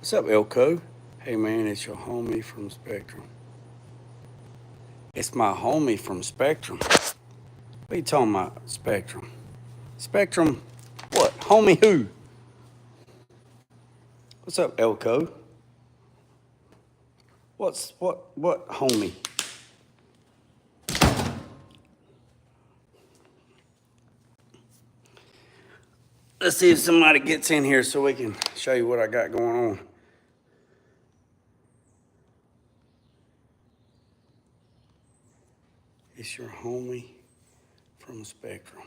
What's up, Elko? Hey man, it's your homie from Spectrum. It's my homie from Spectrum. What are you talking about, Spectrum? Spectrum, what? Homie who? What's up, Elko? What homie? Let's see if somebody gets in here so we can show you what I got going on. It's your homie from Spectrum.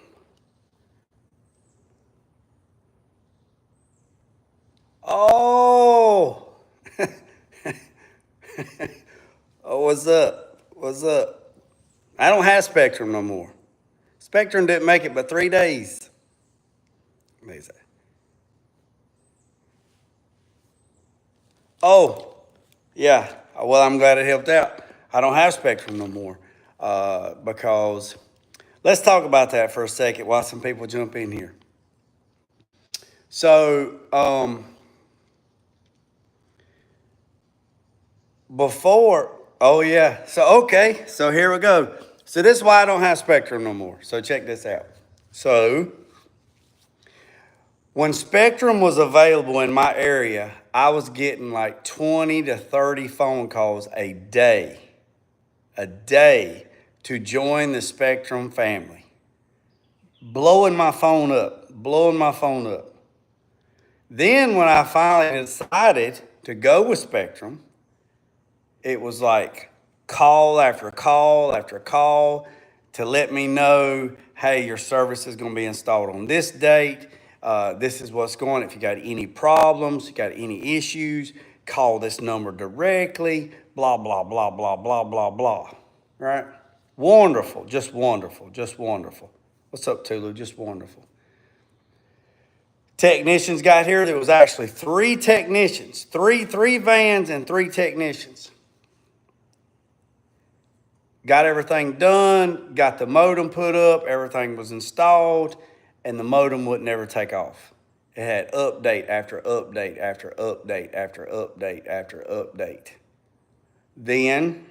Oh! Oh, what's up? What's up? I don't have Spectrum no more. Spectrum didn't make it but 3 days. Amazing. Oh, yeah. Well, I'm glad it helped out. I don't have Spectrum no more because let's talk about that for a second while some people jump in here. So, oh yeah. So here we go. So this is why I don't have Spectrum no more. So check this out. So when Spectrum was available in my area, I was getting like 20 to 30 phone calls a day to join the Spectrum family. Blowing my phone up. Then when I finally decided to go with Spectrum, it was like call after call after call to let me know, hey, your service is going to be installed on this date. This is what's going on. If you got any problems, you got any issues, call this number directly, blah, blah, blah, blah, blah, blah, blah. Right? Wonderful. Just wonderful. Just wonderful. What's up, Tulu? Just wonderful. Technicians got here. There was actually 3 technicians, three vans and 3 technicians. Got everything done, got the modem put up, everything was installed, and the modem would never take off. It had update after update after update after update after update. Then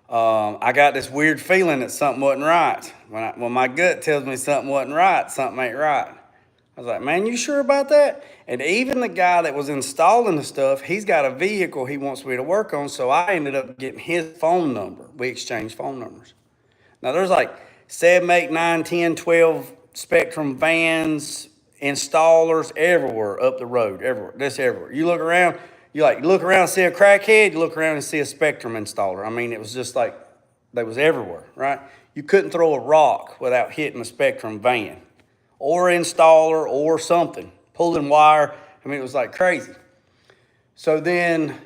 I got this weird feeling that something wasn't right. When my gut tells me something wasn't right, something ain't right. I was like, man, you sure about that? And even the guy that was installing the stuff, he's got a vehicle he wants me to work on, so I ended up getting his phone number. We exchanged phone numbers. Now, there's like 7, 8, 9, 10, 12 Spectrum vans, installers everywhere up the road, everywhere, just everywhere. You look around, look around and see a crackhead, you look around and see a Spectrum installer. I mean, it was just like they was everywhere, right? You couldn't throw a rock without hitting a Spectrum van or installer or something, pulling wire. I mean, it was like crazy. So then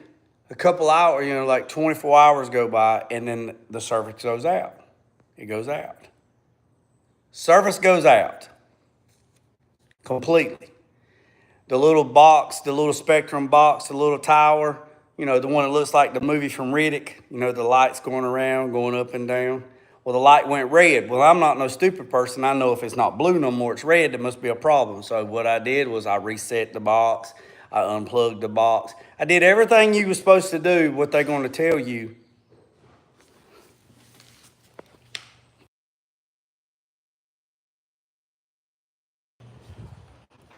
a couple hours, like 24 hours go by, and then the service goes out. It goes out. Service goes out completely. The little box, the little Spectrum box, the little tower, the one that looks like the movie from Riddick, the lights going around, going up and down. Well, the light went red. Well, I'm not no stupid person. I know if it's not blue no more, it's red, there must be a problem. So what I did was I reset the box. I unplugged the box. I did everything you were supposed to do, what they're going to tell you.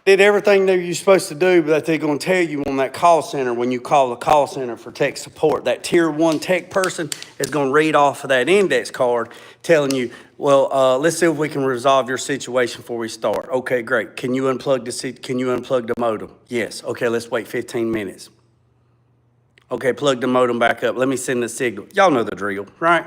Did everything that you're supposed to do, but that they're going to tell you on that call center when you call the call center for tech support. That tier 1 tech person is going to read off of that index card telling you, well, let's see if we can resolve your situation before we start. Okay, great. Can you unplug the modem? Yes. Okay, let's wait 15 minutes. Okay, plug the modem back up. Let me send the signal. Y'all know the drill, right?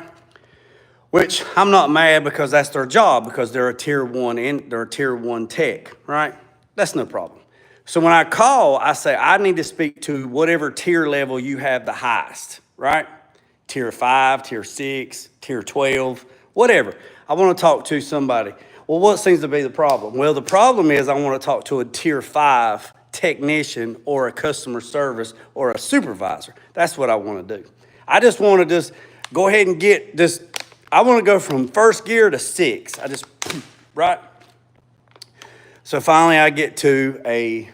Which I'm not mad because that's their job, because they're a tier 1 tech, right? That's no problem. So when I call, I say, I need to speak to whatever tier level you have the highest, right? Tier 5, tier 6, tier 12, whatever. I want to talk to somebody. Well, what seems to be the problem? Well, the problem is I want to talk to a tier 5 technician or a customer service or a supervisor. That's what I want to do. I just want to just go ahead and I want to go from first gear to 6. right? So finally I get to a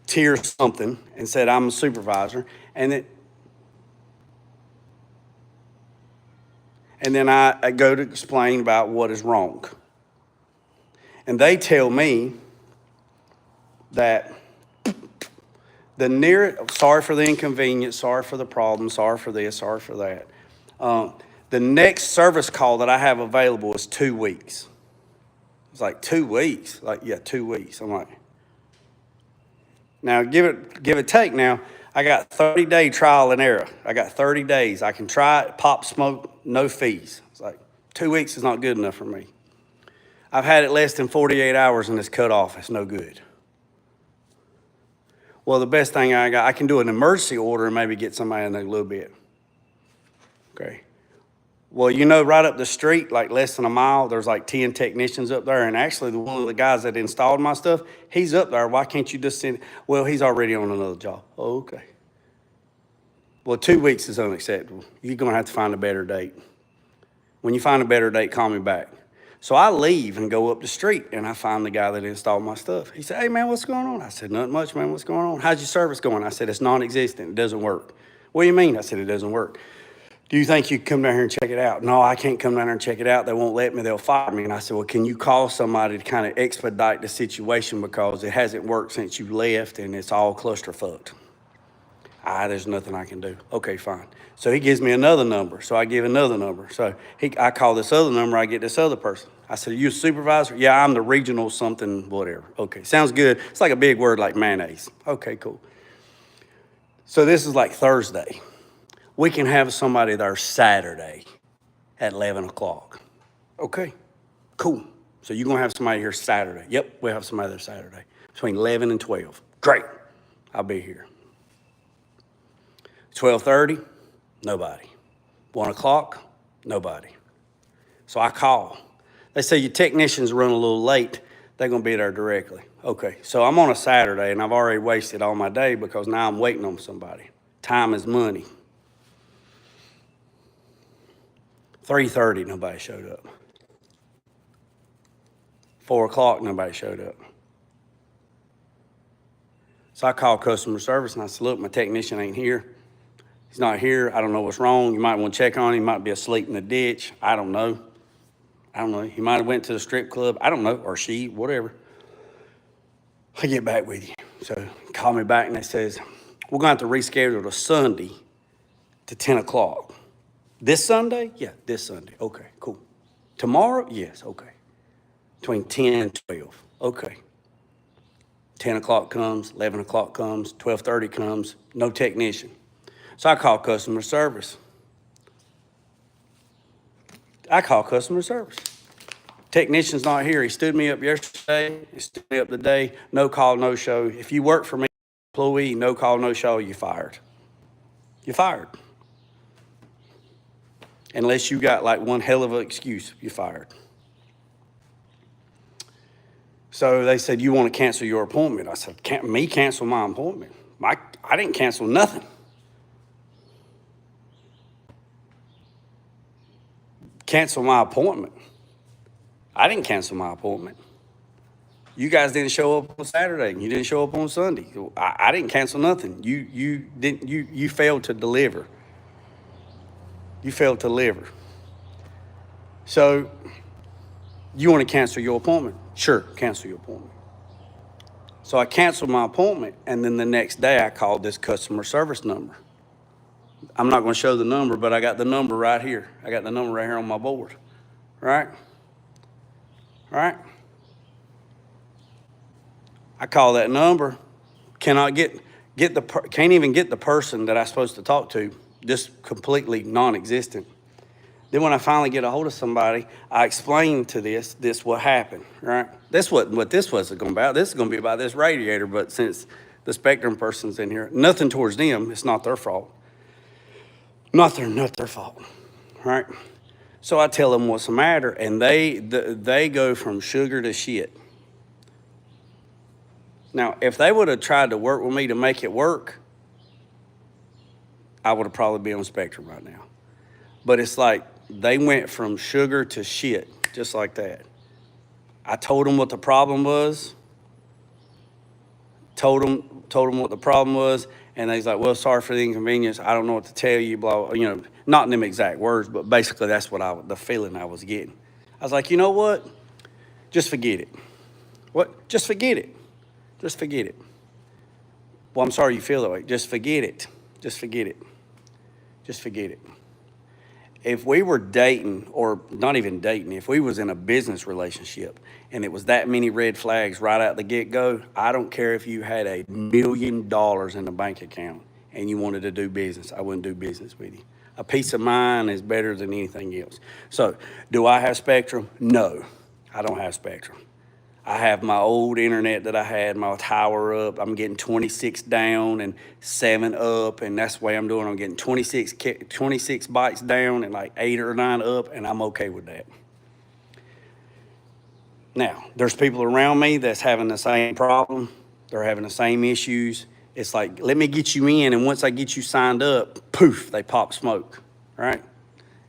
tier something and said, I'm a supervisor. And then I go to explain about what is wrong. And they tell me that sorry for the inconvenience, sorry for the problem, sorry for this, sorry for that. The next service call that I have available is 2 weeks. It's like 2 weeks. Like, yeah, 2 weeks. I'm like, now give it take. Now, I got 30-day trial and error. I got 30 days. I can try it, pop smoke, no fees. It's like 2 weeks is not good enough for me. I've had it less than 48 hours and it's cut off. It's no good. Well, the best thing I can do an emergency order and maybe get somebody in there a little bit. Okay. Well, you know, right up the street, like less than a mile, there's like 10 technicians up there. And actually, one of the guys that installed my stuff, he's up there. Why can't you just send? Well, he's already on another job. Oh, okay. Well, 2 weeks is unacceptable. You're going to have to find a better date. When you find a better date, call me back. So I leave and go up the street, and I find the guy that installed my stuff. He said, hey, man, what's going on? I said, nothing much, man. What's going on? How's your service going? I said, it's non-existent. It doesn't work. What do you mean? I said, it doesn't work. Do you think you can come down here and check it out? No, I can't come down here and check it out. They won't let me. They'll fire me. And I said, well, can you call somebody to kind of expedite the situation because it hasn't worked since you left and it's all clusterfucked? There's nothing I can do. Okay, fine. So he gives me another number. So I give another number. So I call this other number. I get this other person. I said, are you a supervisor? Yeah, I'm the regional something, whatever. Okay, sounds good. It's like a big word like mayonnaise. Okay, cool. So this is like Thursday. We can have somebody there Saturday at 11 o'clock. Okay, cool. So you're gonna have somebody here Saturday. Yep, we'll have somebody there Saturday between 11 and 12. Great, I'll be here. 12:30, nobody. 1 o'clock, nobody. So I call. They say your technicians run a little late. They're gonna be there directly. Okay, so I'm on a Saturday and I've already wasted all my day because now I'm waiting on somebody. Time is money. 3:30, nobody showed up. 4 o'clock, nobody showed up. So I called customer service and I said, look, my technician ain't here. He's not here. I don't know what's wrong. You might want to check on him. He might be asleep in the ditch. I don't know. He might have went to the strip club. I don't know, or she, whatever. I'll get back with you. So call me back and they says, we're going to have to reschedule to Sunday to 10 o'clock. This Sunday? Yeah, this Sunday. Okay, cool. Tomorrow? Yes, okay. Between 10 and 12. Okay. 10 o'clock comes, 11 o'clock comes, 12:30 comes, no technician. So I call customer service. Technician's not here. He stood me up yesterday. He stood me up today. No call, no show. If you work for me, employee, no call, no show, you're fired. You're fired. Unless you got like one hell of an excuse, you're fired. So they said, you want to cancel your appointment? I said, can't me cancel my appointment? I didn't cancel nothing. Cancel my appointment. I didn't cancel my appointment. You guys didn't show up on Saturday and you didn't show up on Sunday. I didn't cancel nothing. You failed to deliver. You failed to deliver. So you want to cancel your appointment? Sure, cancel your appointment. So I canceled my appointment, and then the next day I called this customer service number. I'm not going to show the number, but I got the number right here. I got the number right here on my board. Right? I call that number. Can't even get the person that I'm supposed to talk to. Just completely non-existent. Then when I finally get a hold of somebody, I explain to this what happened, right? That's what this was going to be about. This is going to be about this radiator, but since the Spectrum person's in here, nothing towards them, it's not their fault. Not their fault, right? So I tell them what's the matter, and they go from sugar to shit. Now, if they would have tried to work with me to make it work, I would have probably been on Spectrum right now. But it's like they went from sugar to shit, just like that. I told them what the problem was. told them what the problem was, and he's like, well, sorry for the inconvenience. I don't know what to tell you, blah, you know, not in them exact words, but basically that's what the feeling I was getting. I was like, you know what? Just forget it. What? Just forget it. Just forget it. Well, I'm sorry you feel that way. Just forget it. Just forget it. Just forget it. If we were dating, or not even dating, if we was in a business relationship and it was that many red flags right out the get-go, I don't care if you had $1 million in the bank account and you wanted to do business, I wouldn't do business with you. A peace of mind is better than anything else. So, do I have Spectrum? No, I don't have Spectrum. I have my old internet that I had, my tower up. I'm getting 26 down and 7 up, and that's the way I'm doing. I'm getting 26 bytes down and like 8 or 9 up, and I'm okay with that. Now, there's people around me that's having the same problem. They're having the same issues. It's like, let me get you in, and once I get you signed up, poof, they pop smoke, right?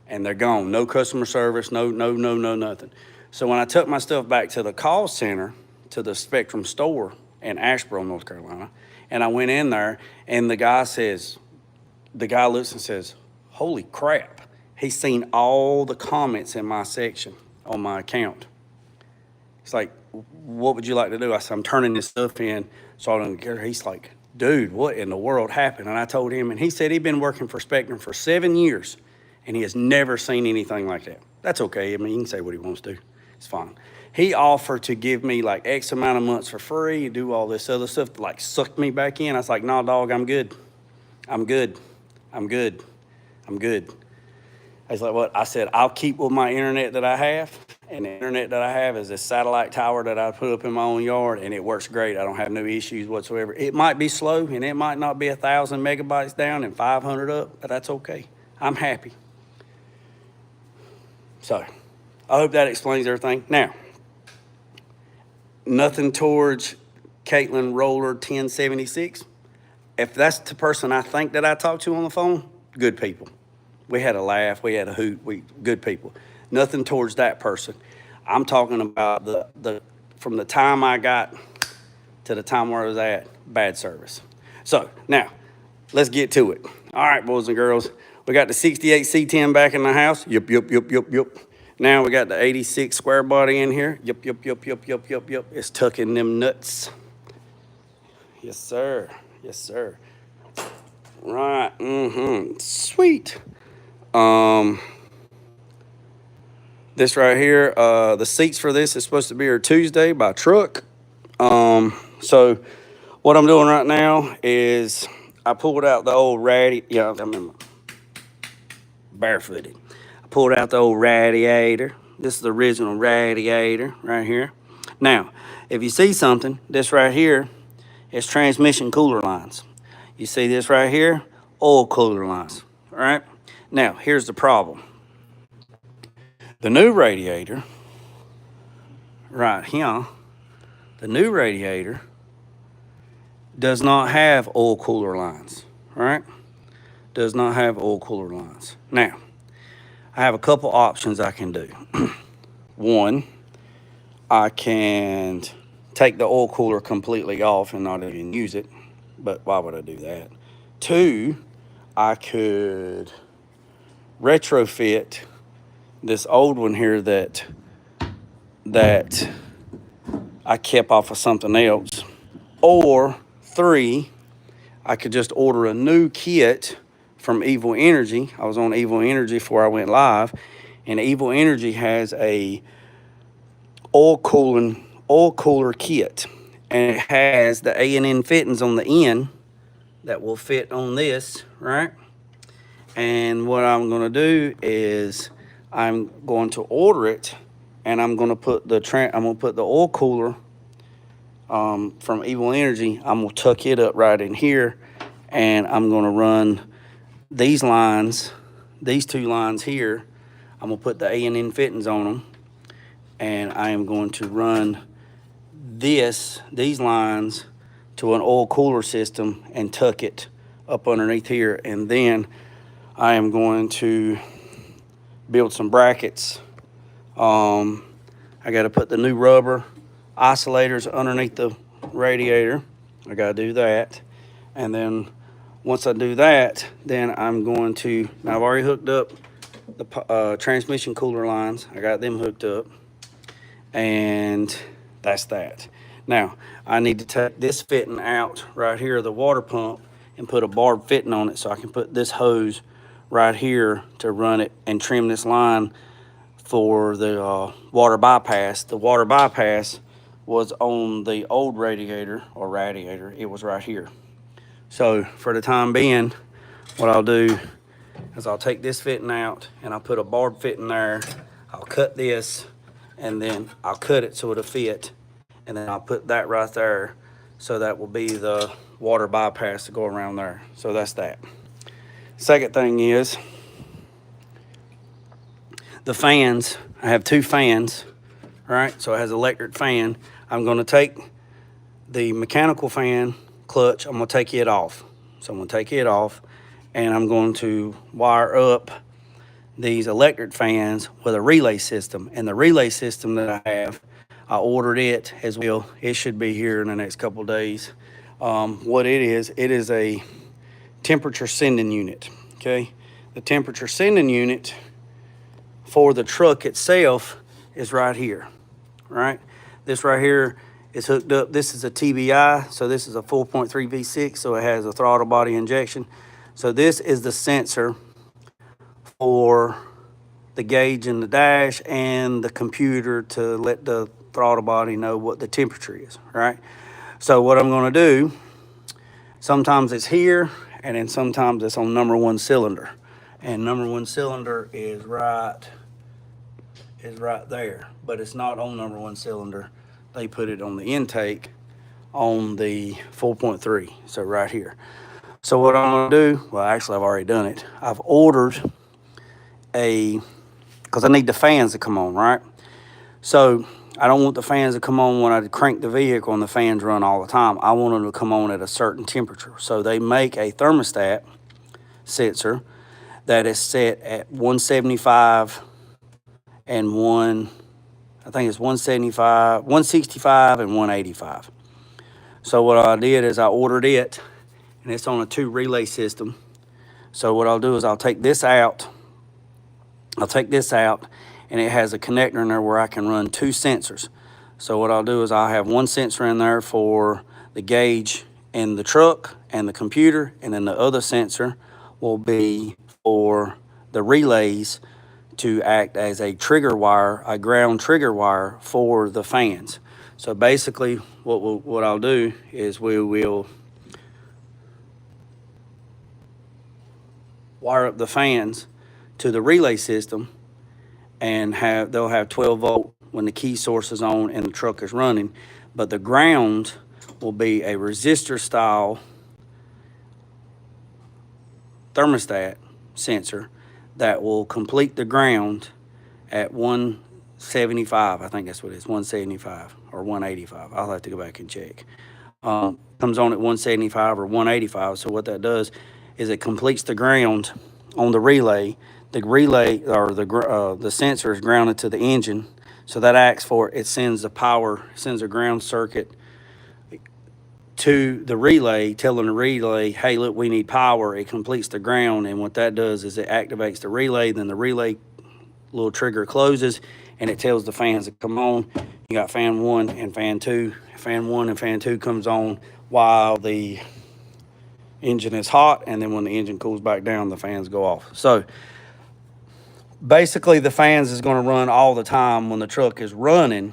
And they're gone. No customer service, no nothing. So when I took my stuff back to the call center, to the Spectrum store in Asheboro, North Carolina, and I went in there, and the guy looks and says, holy crap. He's seen all the comments in my section on my account. It's like, what would you like to do? I said, I'm turning this stuff in, so I don't care. He's like, dude, what in the world happened? And I told him, and he said he'd been working for Spectrum for 7 years, and he has never seen anything like that. That's okay. I mean, he can say what he wants to. It's fine. He offered to give me like X amount of months for free, do all this other stuff, like suck me back in. I was like, nah, dog, I'm good. I'm good. I'm good. I'm good. I was like, what? I said, I'll keep with my internet that I have. And the internet that I have is this satellite tower that I put up in my own yard, and it works great. I don't have no issues whatsoever. It might be slow, and it might not be 1,000 megabytes down and 500 up, but that's okay. I'm happy. So, I hope that explains everything. Now, nothing towards Caitlin Roller 1076. If that's the person I think that I talked to on the phone, good people. We had a laugh, we had a hoot, good people. Nothing towards that person. I'm talking about the from the time I got to the time where I was at, bad service. So now, let's get to it. All right, boys and girls, we got the 68 C10 back in the house. Yup. Now we got the 86 square body in here. Yup. It's tucking them nuts. Yes, sir. Yes, sir. Right. Sweet. This right here, the seats for this is supposed to be here Tuesday by truck. So what I'm doing right now is I pulled out the old I remember, barefooted. I pulled out the old radiator. This is the original radiator right here. Now, if you see something, this right here is transmission cooler lines. You see this right here, oil cooler lines, all right? Now, here's the problem. The new radiator, right here, the new radiator does not have oil cooler lines, right? Does not have oil cooler lines. Now, I have a couple options I can do. One, I can take the oil cooler completely off and not even use it, but why would I do that? Two, I could retrofit this old one here that I kept off of something else. Or three, I could just order a new kit from Evil Energy. I was on Evil Energy before I went live, and Evil Energy has a oil cooler kit, and it has the A&N fittings on the end that will fit on this, right? And what I'm going to do is I'm going to order it, and I'm going to put the oil cooler from Evil Energy. I'm going to tuck it up right in here, and I'm going to run these lines, these two lines here. I'm going to put the A&N fittings on them, and I am going to run these lines to an oil cooler system and tuck it up underneath here, and then I am going to build some brackets. I got to put the new rubber isolators underneath the radiator, I gotta do that. And then once I do that, then I'm going to, now I've already hooked up the transmission cooler lines. I got them hooked up. And that's that. Now, I need to take this fitting out right here, the water pump, and put a barb fitting on it so I can put this hose right here to run it and trim this line for the water bypass. The water bypass was on the old radiator, it was right here. So for the time being, what I'll do is I'll take this fitting out and I'll put a barb fitting there. I'll cut this and then I'll cut it so it'll fit. And then I'll put that right there. So that will be the water bypass to go around there. So that's that. Second thing is the fans. I have two fans, right? So it has an electric fan. I'm gonna take the mechanical fan clutch, I'm gonna take it off. So I'm gonna take it off and I'm going to wire up these electric fans with a relay system. And the relay system that I have, I ordered it as well. It should be here in the next couple of days. What it is a temperature sending unit, okay? The temperature sending unit for the truck itself is right here, right? This right here is hooked up. This is a TBI, so this is a 4.3 V6, so it has a throttle body injection. So this is the sensor for the gauge in the dash and the computer to let the throttle body know what the temperature is, right? So what I'm gonna do, sometimes it's here and then sometimes it's on number one cylinder. And number one cylinder is right there, but it's not on number one cylinder. They put it on the intake on the 4.3, so right here. So what I'm gonna do, well, actually I've already done it. I've ordered because I need the fans to come on, right? So I don't want the fans to come on when I crank the vehicle and the fans run all the time. I want them to come on at a certain temperature. So they make a thermostat sensor that is set at 175 and I think it's 175, 165 and 185. So what I did is I ordered it and it's on a 2 relay system. So what I'll do is I'll take this out and it has a connector in there where I can run 2 sensors. So what I'll do is I'll have one sensor in there for the gauge in the truck and the computer, and then the other sensor will be for the relays to act as a trigger wire, a ground trigger wire for the fans. So basically what I'll do is we will wire up the fans to the relay system and they'll have 12 volt when the key source is on and the truck is running. But the ground will be a resistor style thermostat sensor that will complete the ground at 175. I think that's what it is, 175 or 185. I'll have to go back and check. Comes on at 175 or 185. So what that does is it completes the ground on the relay. The relay or the sensor is grounded to the engine. So that acts for it sends the power, sends a ground circuit to the relay, telling the relay, hey, look, we need power. It completes the ground, and what that does is it activates the relay. Then the relay little trigger closes, and it tells the fans to come on. You got fan 1 and fan 2. Fan 1 and fan 2 comes on while the engine is hot, and then when the engine cools back down, the fans go off. So basically the fans is going to run all the time when the truck is running,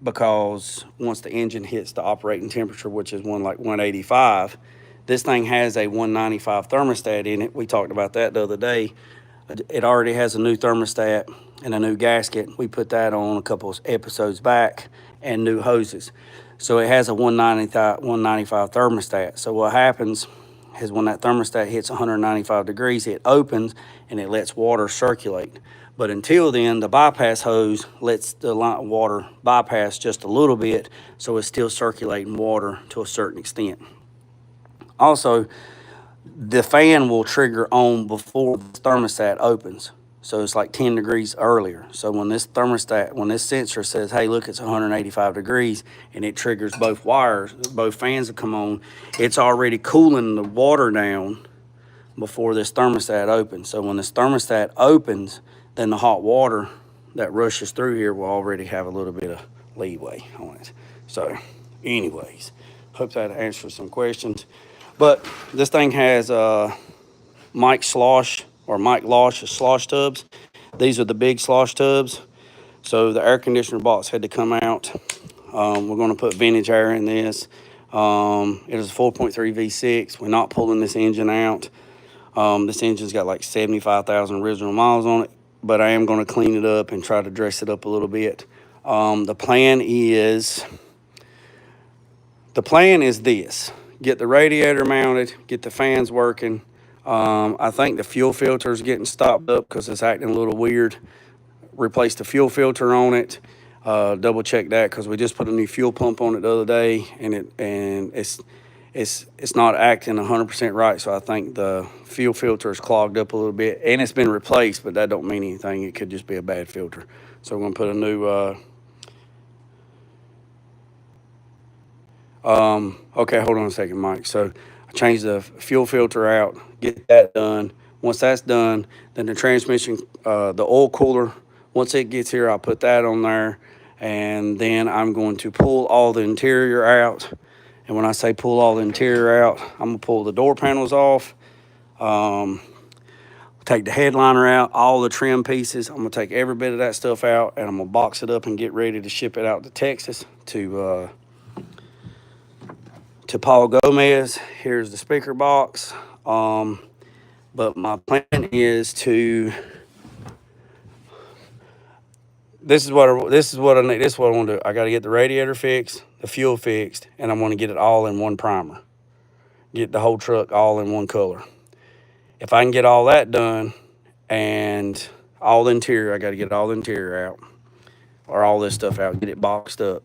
because once the engine hits the operating temperature, which is 185, this thing has a 195 thermostat in it. We talked about that the other day. It already has a new thermostat and a new gasket. We put that on a couple of episodes back, and new hoses. So it has a 195 thermostat. So what happens is when that thermostat hits 195 degrees, it opens and it lets water circulate. But until then, the bypass hose lets the water bypass just a little bit, so it's still circulating water to a certain extent. Also, the fan will trigger on before the thermostat opens. So it's like 10 degrees earlier. So when this thermostat, when this sensor says, hey, look, it's 185 degrees, and it triggers both wires, both fans will come on, it's already cooling the water down before this thermostat opens. So when this thermostat opens, then the hot water that rushes through here will already have a little bit of leeway on it. So anyways, hope that answers some questions. But this thing has Mike Slosh slosh tubs. These are the big slosh tubs. So the air conditioner box had to come out. We're going to put vintage air in this. It is a 4.3 V6. We're not pulling this engine out. This engine's got like 75,000 original miles on it, but I am going to clean it up and try to dress it up a little bit. The plan is this: get the radiator mounted, get the fans working. I think the fuel filter is getting stopped up because it's acting a little weird. Replace the fuel filter on it. Double check that because we just put a new fuel pump on it the other day, and it's not acting 100% right. So I think the fuel filter is clogged up a little bit, and it's been replaced, but that don't mean anything. It could just be a bad filter. So we're gonna put a new. Okay, hold on a second, Mike. So I changed the fuel filter out, get that done. Once that's done, then the transmission, the oil cooler, once it gets here, I'll put that on there. And then I'm going to pull all the interior out. And when I say pull all the interior out, I'm gonna pull the door panels off, take the headliner out, all the trim pieces. I'm gonna take every bit of that stuff out, and I'm gonna box it up and get ready to ship it out to Texas to Paul Gomez. Here's the speaker box. But my plan is to. This is what I need. This is what I want to do. I got to get the radiator fixed, the fuel fixed, and I want to get it all in one primer. Get the whole truck all in one color. If I can get all that done and all the interior, I got to get all the interior out, or all this stuff out, get it boxed up.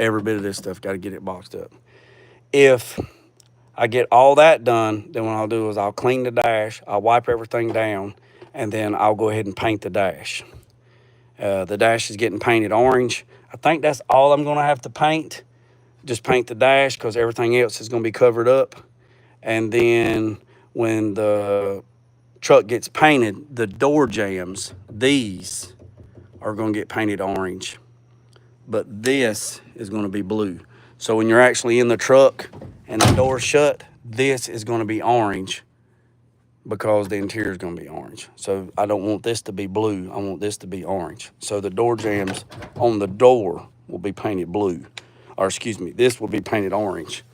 Every bit of this stuff, got to get it boxed up. If I get all that done, then what I'll do is I'll clean the dash, I'll wipe everything down, and then I'll go ahead and paint the dash. The dash is getting painted orange. I think that's all I'm gonna have to paint. Just paint the dash because everything else is gonna be covered up. And then when the truck gets painted, the door jambs, these are gonna get painted orange. But this is gonna be blue. So when you're actually in the truck and the door's shut, this is gonna be orange because the interior is going to be orange. So I don't want this to be blue. I want this to be orange. So the door jambs on the door will be painted blue. Or excuse me, this will be painted orange.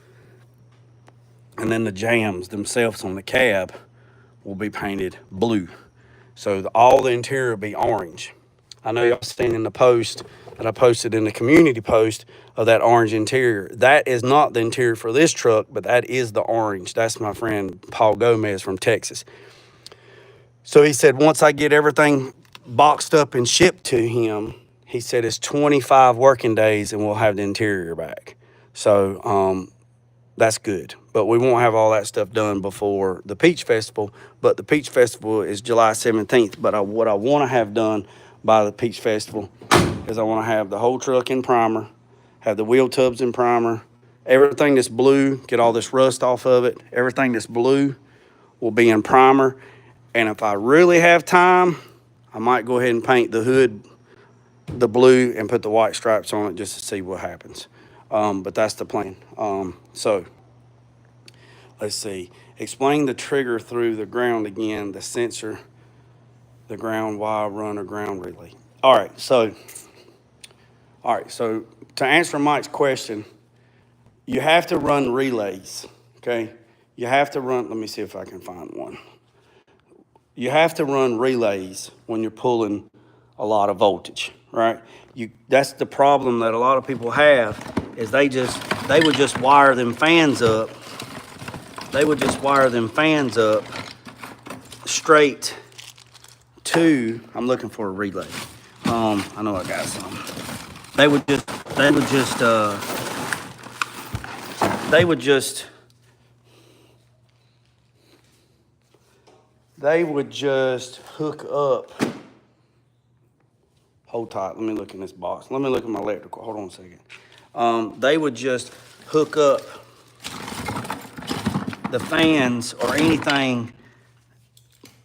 And then the jambs themselves on the cab will be painted blue. So all the interior will be orange. I know y'all seen in the post that I posted in the community post of that orange interior. That is not the interior for this truck, but that is the orange. That's my friend Paul Gomez from Texas. So he said once I get everything boxed up and shipped to him, he said it's 25 working days and we'll have the interior back. So that's good. But we won't have all that stuff done before the Peach Festival. But the Peach Festival is July 17th. But what I want to have done by the Peach Festival is I want to have the whole truck in primer, have the wheel tubs in primer, everything that's blue, get all this rust off of it. Everything that's blue will be in primer. And if I really have time, I might go ahead and paint the hood the blue and put the white stripes on it just to see what happens. But that's the plan. So let's see. Explain the trigger through the ground again, the sensor, the ground wire runner, ground relay. All right, so to answer Mike's question, you have to run relays, okay? You have to run, let me see if I can find one. You have to run relays when you're pulling a lot of voltage, right? That's the problem that a lot of people have is they would just wire them fans up. They would just wire them fans up straight to, I'm looking for a relay. I know I got some. They would just hook up hold tight. Let me look in this box. Let me look at my electrical. Hold on a second. They would just hook up the fans or anything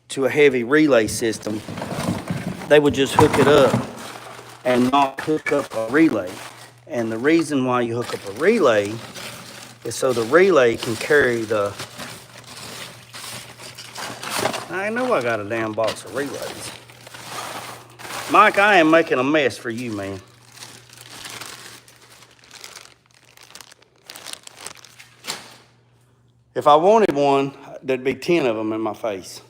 to a heavy relay system. They would just hook it up and not hook up a relay. And the reason why you hook up a relay is so the relay can carry the... I know I got a damn box of relays. Mike, I am making a mess for you, man. If I wanted one, there'd be 10 of them in my face.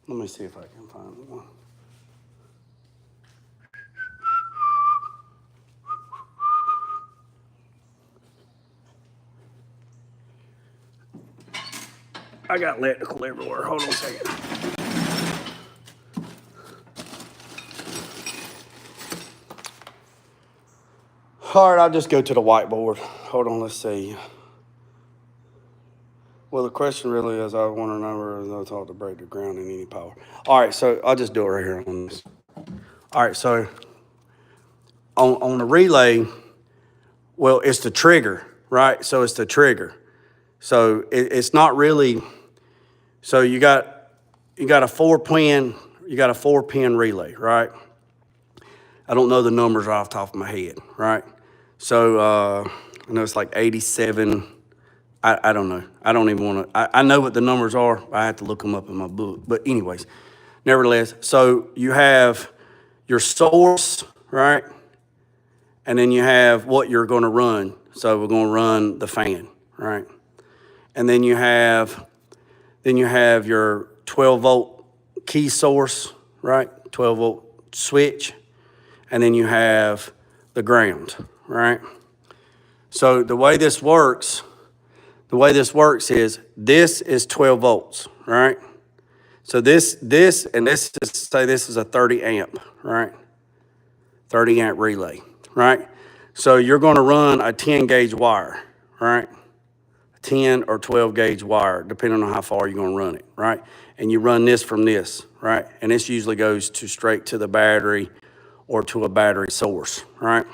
Let me see if I can find one. I got electrical everywhere. Hold on a second. All right, I'll just go to the whiteboard. Hold on, let's see. Well, the question really is, I want to know whether it's all to break the ground in any power. All right, so I'll just do it right here on this. All right, so on the relay, well, it's the trigger, right? So it's the trigger. So it's not really, so you got a 4-pin relay, right? I don't know the numbers off the top of my head, right? So I know it's like 87. I don't know. I don't even want to. I know what the numbers are. I have to look them up in my book. But anyways, nevertheless, so you have your source, right? And then you have what you're going to run. So we're going to run the fan, right? And then you have your 12-volt key source, right? 12-volt switch. And then you have the ground, right? So the way this works is this is 12 volts, right? So this is, say this is a 30 amp, right? 30 amp relay, right? So you're going to run a 10 gauge wire, right? 10 or 12 gauge wire, depending on how far you're going to run it, right? And you run this from this, right? And this usually goes straight to the battery or to a battery source, right?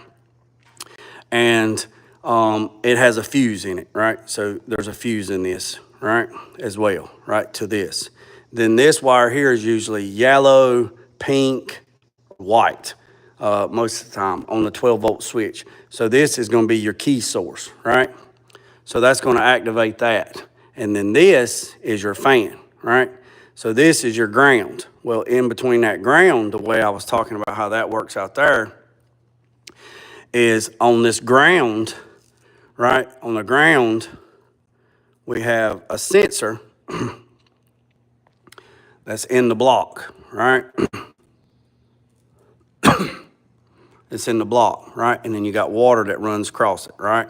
And it has a fuse in it, right? So there's a fuse in this, right, as well, right, to this. Then this wire here is usually yellow, pink, white, most of the time on the 12-volt switch. So this is going to be your key source, right? So that's going to activate that. And then this is your fan, right? So this is your ground. Well, in between that ground, the way I was talking about how that works out there is on this ground, right? On the ground, we have a sensor that's in the block, right? It's in the block, right? And then you got water that runs across it, right?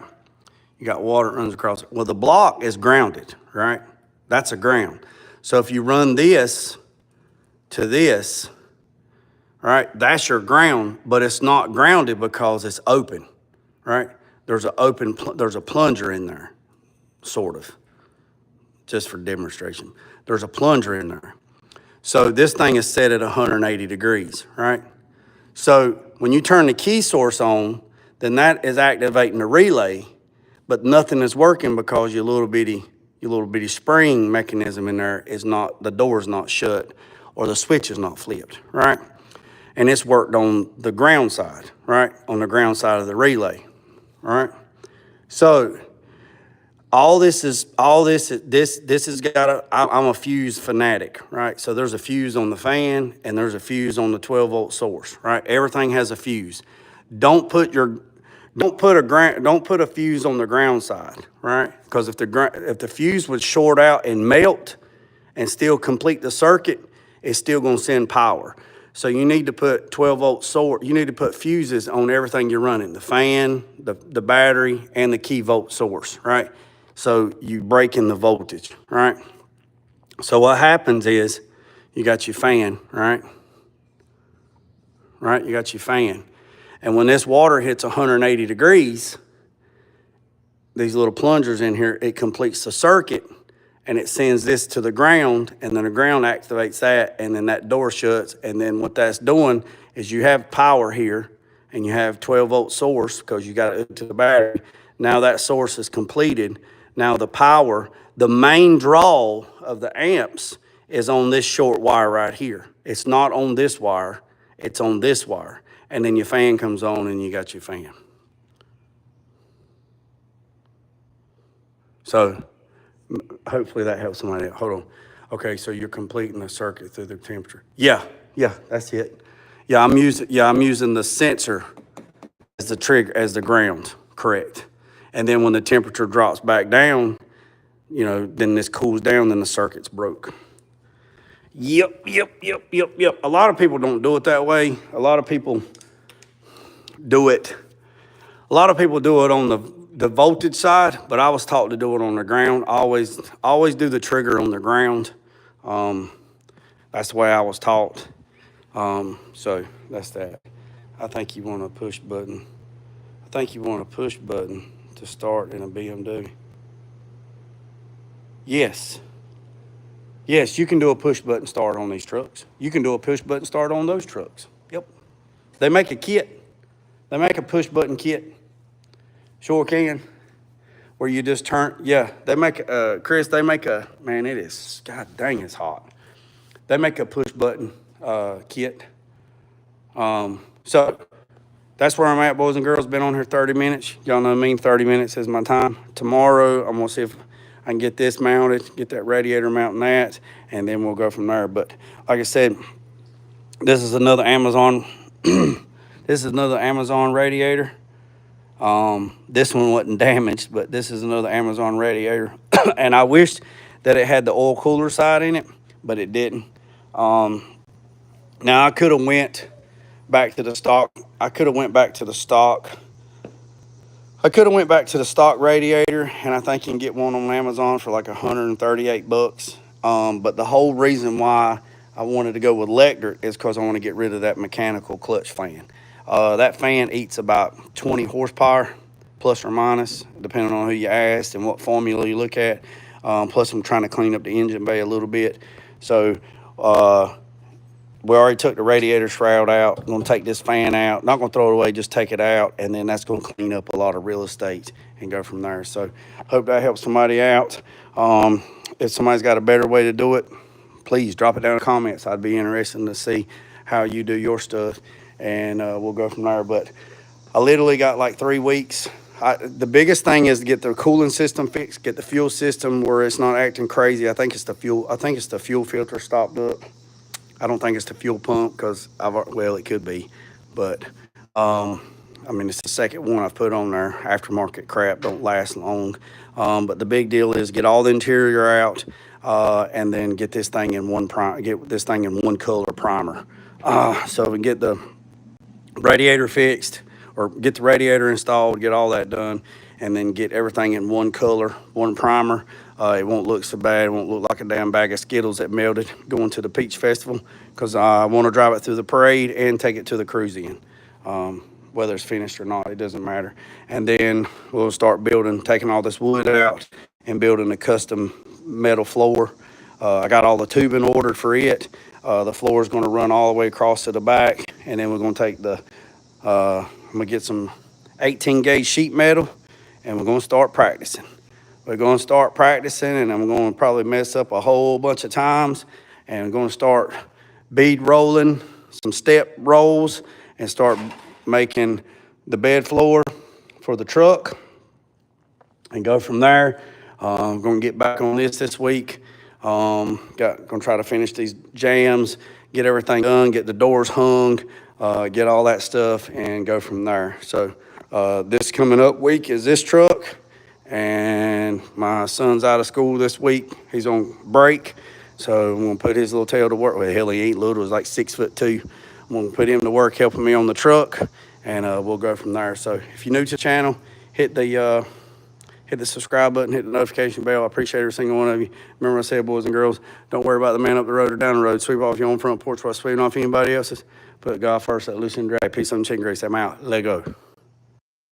You got water that runs across it. Well, the block is grounded, right? That's a ground. So if you run this to this, right, that's your ground, but it's not grounded because it's open, right? There's a plunger in there, sort of, just for demonstration. There's a plunger in there. So this thing is set at 180 degrees, right? So when you turn the key source on, then that is activating the relay, but nothing is working because your little bitty spring mechanism in there is not, the door is not shut or the switch is not flipped, right? And it's worked on the ground side, right? On the ground side of the relay, right? So this has got I'm a fuse fanatic, right? So there's a fuse on the fan and there's a fuse on the 12-volt source, right? Everything has a fuse. Don't put a fuse on the ground side, right? Because if the fuse would short out and melt and still complete the circuit, it's still going to send power. So you need to put 12-volt source. You need to put fuses on everything you're running: the fan, the battery, and the key volt source, right? So you break in the voltage, right? So what happens is you got your fan, right? Right, you got your fan. And when this water hits 180 degrees, these little plungers in here, it completes the circuit, and it sends this to the ground, and then the ground activates that, and then that door shuts. And then what that's doing is you have power here, and you have 12-volt source because you got it to the battery. Now that source is completed. Now the power, the main draw of the amps is on this short wire right here. It's not on this wire, it's on this wire. And then your fan comes on and you got your fan. So hopefully that helps somebody out. Hold on. Okay, so you're completing the circuit through the temperature. Yeah, that's it. I'm using the sensor as the trigger, as the ground, correct. And then when the temperature drops back down, you know, then this cools down, then the circuit's broke. Yep. A lot of people don't do it that way. A lot of people do it on the voltage side, but I was taught to do it on the ground. Always do the trigger on the ground. That's the way I was taught. So that's that. I think you want a push button. To start in a BMW. Yes, you can do a push button start on these trucks. You can do a push button start on those trucks. Yep. They make a kit. They make a push button kit. Sure can. Where you just turn, they make, Chris, they make a, man, it is, god dang, it's hot. They make a push button kit. So that's where I'm at, boys and girls. Been on here 30 minutes. Y'all know what I mean, 30 minutes is my time. Tomorrow, I'm gonna see if I can get this mounted, get that radiator mounting that, and then we'll go from there. But like I said, this is another Amazon, radiator. This one wasn't damaged, but this is another Amazon radiator. And I wished that it had the oil cooler side in it, but it didn't. Now I could have went back to the stock. I could have went back to the stock radiator, and I think you can get one on Amazon for like $138. But the whole reason why I wanted to go with electric is because I want to get rid of that mechanical clutch fan. That fan eats about 20 horsepower, plus or minus, depending on who you ask and what formula you look at. Plus, I'm trying to clean up the engine bay a little bit. So, we already took the radiator shroud out. I'm going to take this fan out. Not going to throw it away, just take it out. And then that's going to clean up a lot of real estate and go from there. So, hope that helps somebody out. If somebody's got a better way to do it, please drop it down in the comments. I'd be interested to see how you do your stuff. And we'll go from there. But I literally got like 3 weeks. The biggest thing is to get the cooling system fixed, get the fuel system where it's not acting crazy. I think it's the fuel filter stopped up. I don't think it's the fuel pump because it could be. But, I mean, it's the second one I've put on there. Aftermarket crap don't last long. But the big deal is get all the interior out and then get this thing in one color primer. So we can get the radiator fixed, or get the radiator installed, get all that done, and then get everything in one color, one primer. It won't look so bad. It won't look like a damn bag of Skittles that melted going to the Peach Festival, because I want to drive it through the parade and take it to the cruise in. Whether it's finished or not, it doesn't matter. And then we'll start taking all this wood out and building a custom metal floor. I got all the tubing ordered for it. The floor is going to run all the way across to the back, and then we're going to take I'm going to get some 18 gauge sheet metal, and we're going to start practicing. And I'm going to probably mess up a whole bunch of times, and I'm going to start bead rolling some step rolls and start making the bed floor for the truck and go from there. I'm going to get back on this week. Going to try to finish these jams, get everything done, get the doors hung, get all that stuff, and go from there. So this coming up week is this truck, and my son's out of school this week. He's on break, so I'm going to put his little tail to work. Well, hell, he ain't little. He's like 6'2". I'm going to put him to work helping me on the truck, and we'll go from there. So if you're new to the channel, hit the subscribe button, hit the notification bell. I appreciate every single one of you. Remember I said, boys and girls, don't worry about the man up the road or down the road. Sweep off your own front porch while sweeping off anybody else's. Put God first, let loose and drag. Peace on chicken grease. I'm out. Let go.